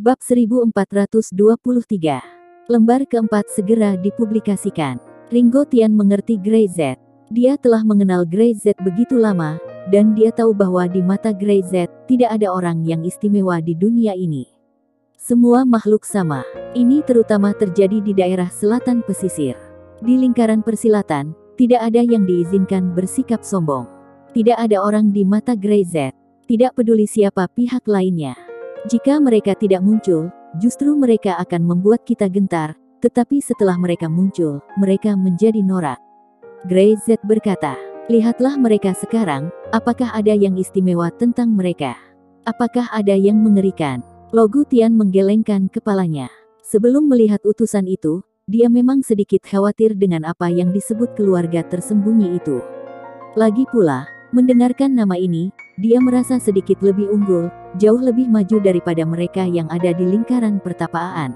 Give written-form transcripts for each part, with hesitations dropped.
Bab 1423. Lembar keempat segera dipublikasikan. Ringo Tian mengerti Grey Z. Dia telah mengenal Grey Z begitu lama, dan dia tahu bahwa di mata Grey Z, tidak ada orang yang istimewa di dunia ini. Semua makhluk sama. Ini terutama terjadi di daerah selatan pesisir. Di lingkaran persilatan, tidak ada yang diizinkan bersikap sombong. Tidak ada orang di mata Grey Z. Tidak peduli siapa pihak lainnya. Jika mereka tidak muncul, justru mereka akan membuat kita gentar, tetapi setelah mereka muncul, mereka menjadi norak. Grey Z berkata, lihatlah mereka sekarang, apakah ada yang istimewa tentang mereka? Apakah ada yang mengerikan? Logu Tian menggelengkan kepalanya. Sebelum melihat utusan itu, dia memang sedikit khawatir dengan apa yang disebut keluarga tersembunyi itu. Lagi pula, mendengarkan nama ini, dia merasa sedikit lebih unggul, jauh lebih maju daripada mereka yang ada di lingkaran pertapaan.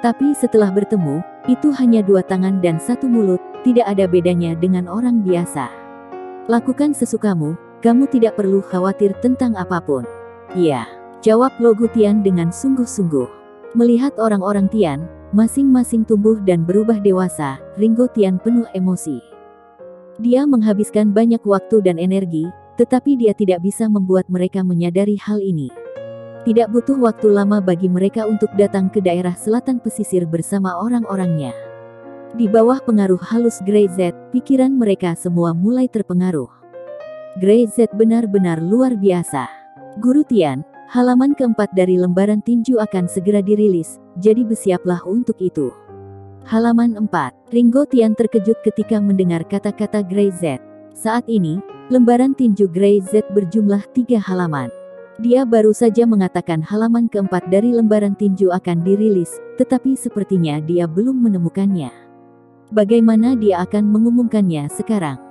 Tapi setelah bertemu, itu hanya 2 tangan dan 1 mulut, tidak ada bedanya dengan orang biasa. Lakukan sesukamu, kamu tidak perlu khawatir tentang apapun. Iya, jawab Logu Tian dengan sungguh-sungguh. Melihat orang-orang Tian, masing-masing tumbuh dan berubah dewasa, Ringo Tian penuh emosi. Dia menghabiskan banyak waktu dan energi, tetapi dia tidak bisa membuat mereka menyadari hal ini. Tidak butuh waktu lama bagi mereka untuk datang ke daerah selatan pesisir bersama orang-orangnya. Di bawah pengaruh halus Grey Z, pikiran mereka semua mulai terpengaruh. Grey Z benar-benar luar biasa. Guru Tian, halaman keempat dari lembaran tinju akan segera dirilis, jadi bersiaplah untuk itu. Halaman 4. Ringo Tian terkejut ketika mendengar kata-kata Grey Z. Saat ini, lembaran tinju Grey Z berjumlah 3 halaman. Dia baru saja mengatakan halaman keempat dari lembaran tinju akan dirilis, tetapi sepertinya dia belum menemukannya. Bagaimana dia akan mengumumkannya sekarang?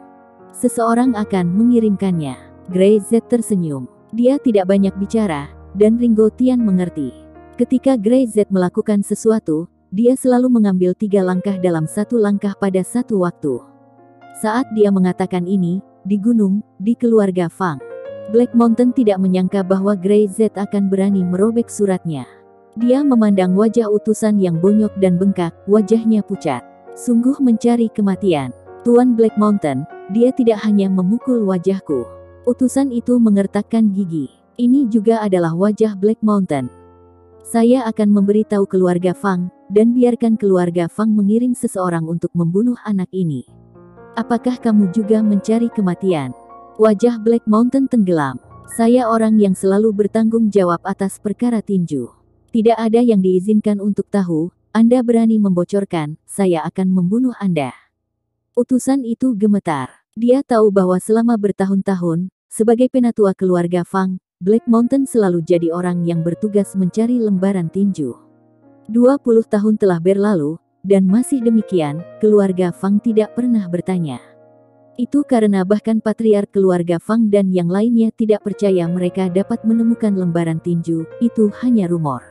Seseorang akan mengirimkannya. Grey Z tersenyum. Dia tidak banyak bicara, dan Ringo Tian mengerti. Ketika Grey Z melakukan sesuatu, dia selalu mengambil 3 langkah dalam 1 langkah pada satu waktu. Saat dia mengatakan ini, di gunung, di keluarga Fang, Black Mountain tidak menyangka bahwa Grey Z akan berani merobek suratnya. Dia memandang wajah utusan yang bonyok dan bengkak, wajahnya pucat. Sungguh mencari kematian. Tuan Black Mountain, dia tidak hanya memukul wajahku. Utusan itu mengertakkan gigi. Ini juga adalah wajah Black Mountain. Saya akan memberitahu keluarga Fang, dan biarkan keluarga Fang mengirim seseorang untuk membunuh anak ini. Apakah kamu juga mencari kematian? Wajah Black Mountain tenggelam. Saya orang yang selalu bertanggung jawab atas perkara tinju. Tidak ada yang diizinkan untuk tahu, Anda berani membocorkan, saya akan membunuh Anda. Utusan itu gemetar. Dia tahu bahwa selama bertahun-tahun, sebagai penatua keluarga Fang, Black Mountain selalu jadi orang yang bertugas mencari lembaran tinju. 20 tahun telah berlalu, dan masih demikian, keluarga Fang tidak pernah bertanya. Itu karena bahkan patriark keluarga Fang dan yang lainnya tidak percaya mereka dapat menemukan lembaran tinju, itu hanya rumor.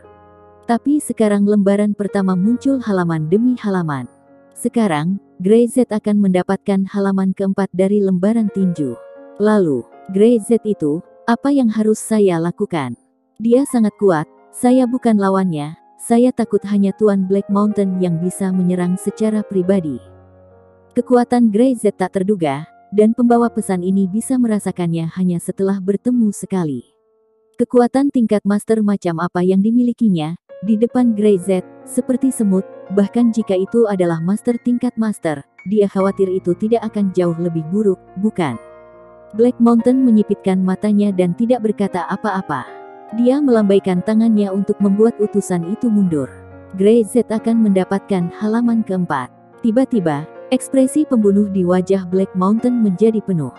Tapi sekarang lembaran pertama muncul halaman demi halaman. Sekarang, Grey Z akan mendapatkan halaman keempat dari lembaran tinju. Lalu, Grey Z itu, apa yang harus saya lakukan? Dia sangat kuat, saya bukan lawannya, saya takut hanya Tuan Black Mountain yang bisa menyerang secara pribadi. Kekuatan Grey Z tak terduga, dan pembawa pesan ini bisa merasakannya hanya setelah bertemu sekali. Kekuatan tingkat master macam apa yang dimilikinya, di depan Grey Z, seperti semut, bahkan jika itu adalah master tingkat master, dia khawatir itu tidak akan jauh lebih buruk, bukan? Black Mountain menyipitkan matanya dan tidak berkata apa-apa. Dia melambaikan tangannya untuk membuat utusan itu mundur. Grey Z akan mendapatkan halaman keempat. Tiba-tiba, ekspresi pembunuh di wajah Black Mountain menjadi penuh.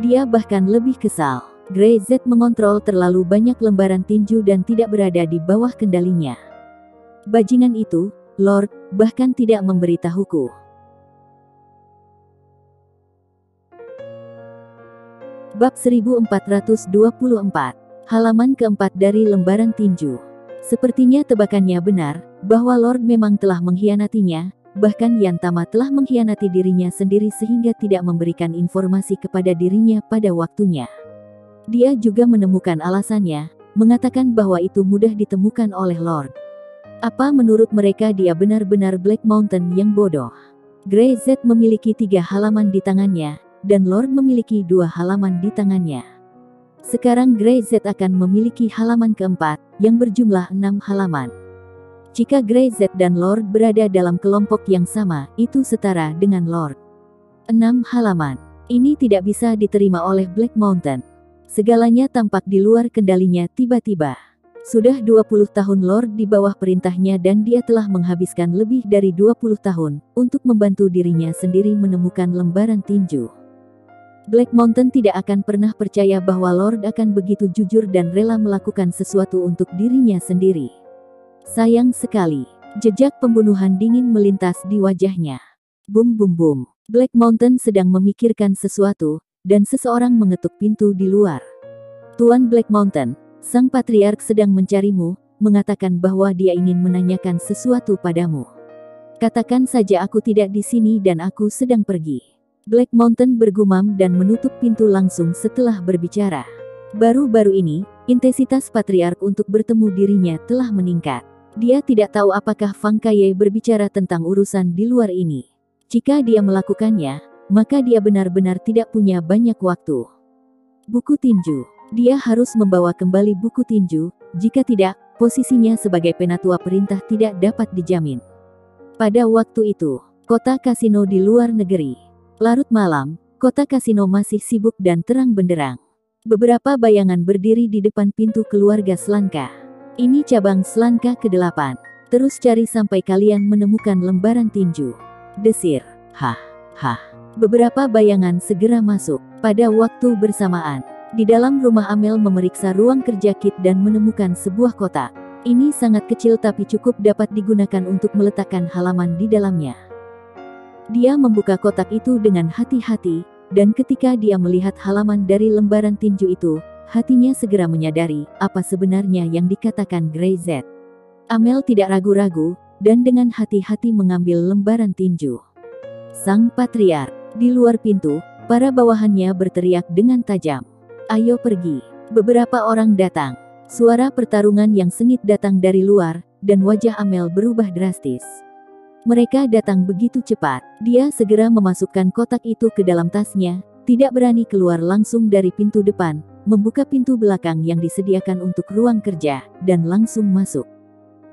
Dia bahkan lebih kesal. Grey Z mengontrol terlalu banyak lembaran tinju dan tidak berada di bawah kendalinya. Bajingan itu, Lord, bahkan tidak memberitahuku. Bab 1424. Halaman keempat dari lembaran tinju. Sepertinya tebakannya benar, bahwa Lord memang telah mengkhianatinya, bahkan Yan Tama telah mengkhianati dirinya sendiri sehingga tidak memberikan informasi kepada dirinya pada waktunya. Dia juga menemukan alasannya, mengatakan bahwa itu mudah ditemukan oleh Lord. Apa menurut mereka dia benar-benar Black Mountain yang bodoh? Grey Z memiliki 3 halaman di tangannya, dan Lord memiliki 2 halaman di tangannya. Sekarang Grey Z akan memiliki halaman keempat, yang berjumlah 6 halaman. Jika Grey Z dan Lord berada dalam kelompok yang sama, itu setara dengan Lord. 6 halaman. Ini tidak bisa diterima oleh Black Mountain. Segalanya tampak di luar kendalinya tiba-tiba. Sudah 20 tahun Lord di bawah perintahnya dan dia telah menghabiskan lebih dari 20 tahun untuk membantu dirinya sendiri menemukan lembaran tinju. Black Mountain tidak akan pernah percaya bahwa Lord akan begitu jujur dan rela melakukan sesuatu untuk dirinya sendiri. Sayang sekali, jejak pembunuhan dingin melintas di wajahnya. Bum bum bum. Black Mountain sedang memikirkan sesuatu, dan seseorang mengetuk pintu di luar. Tuan Black Mountain, sang patriark sedang mencarimu, mengatakan bahwa dia ingin menanyakan sesuatu padamu. Katakan saja aku tidak di sini dan aku sedang pergi. Black Mountain bergumam dan menutup pintu langsung setelah berbicara. Baru-baru ini, intensitas patriark untuk bertemu dirinya telah meningkat. Dia tidak tahu apakah Fang Kaye berbicara tentang urusan di luar ini. Jika dia melakukannya, maka dia benar-benar tidak punya banyak waktu. Buku tinju. Dia harus membawa kembali buku tinju, jika tidak, posisinya sebagai penatua perintah tidak dapat dijamin. Pada waktu itu, kota kasino di luar negeri. Larut malam, kota kasino masih sibuk dan terang benderang. Beberapa bayangan berdiri di depan pintu keluarga Slanka. Ini cabang Slanka ke-8. Terus cari sampai kalian menemukan lembaran tinju. Desir. Hah. Beberapa bayangan segera masuk. Pada waktu bersamaan, di dalam rumah Amel memeriksa ruang kerja Kit dan menemukan sebuah kotak. Ini sangat kecil tapi cukup dapat digunakan untuk meletakkan halaman di dalamnya. Dia membuka kotak itu dengan hati-hati, dan ketika dia melihat halaman dari lembaran tinju itu, hatinya segera menyadari apa sebenarnya yang dikatakan Grey Z. Amel tidak ragu-ragu, dan dengan hati-hati mengambil lembaran tinju. Sang patriark, di luar pintu, para bawahannya berteriak dengan tajam. Ayo pergi. Beberapa orang datang. Suara pertarungan yang sengit datang dari luar, dan wajah Amel berubah drastis. Mereka datang begitu cepat. Dia segera memasukkan kotak itu ke dalam tasnya, tidak berani keluar langsung dari pintu depan, membuka pintu belakang yang disediakan untuk ruang kerja, dan langsung masuk.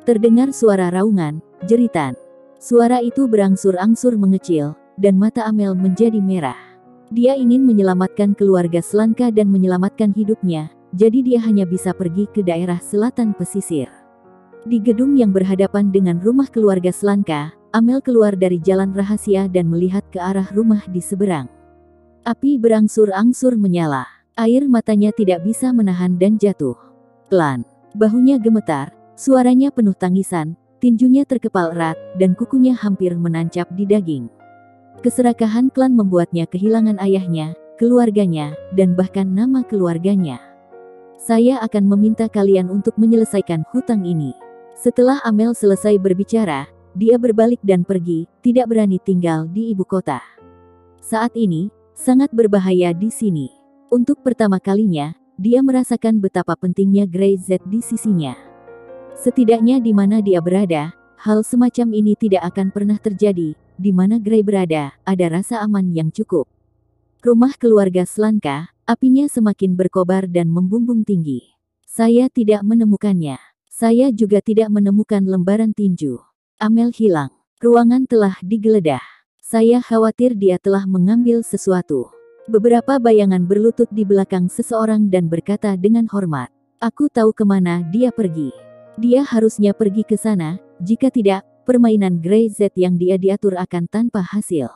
Terdengar suara raungan, jeritan. Suara itu berangsur-angsur mengecil, dan mata Amel menjadi merah. Dia ingin menyelamatkan keluarga Slanka dan menyelamatkan hidupnya, jadi dia hanya bisa pergi ke daerah selatan pesisir. Di gedung yang berhadapan dengan rumah keluarga Slanka, Amel keluar dari jalan rahasia dan melihat ke arah rumah di seberang. Api berangsur-angsur menyala. Air matanya tidak bisa menahan dan jatuh. Pelan. Bahunya gemetar, suaranya penuh tangisan, tinjunya terkepal erat, dan kukunya hampir menancap di daging. Keserakahan klan membuatnya kehilangan ayahnya, keluarganya, dan bahkan nama keluarganya. Saya akan meminta kalian untuk menyelesaikan hutang ini. Setelah Amel selesai berbicara, dia berbalik dan pergi, tidak berani tinggal di ibu kota. Saat ini, sangat berbahaya di sini. Untuk pertama kalinya, dia merasakan betapa pentingnya Grey Z di sisinya. Setidaknya di mana dia berada, hal semacam ini tidak akan pernah terjadi. Di mana Grey berada, ada rasa aman yang cukup. Rumah keluarga Slanka, apinya semakin berkobar dan membumbung tinggi. Saya tidak menemukannya. Saya juga tidak menemukan lembaran tinju. Amel hilang. Ruangan telah digeledah. Saya khawatir dia telah mengambil sesuatu. Beberapa bayangan berlutut di belakang seseorang dan berkata dengan hormat. Aku tahu kemana dia pergi. Dia harusnya pergi ke sana, jika tidak, permainan Grey Z yang dia diatur akan tanpa hasil.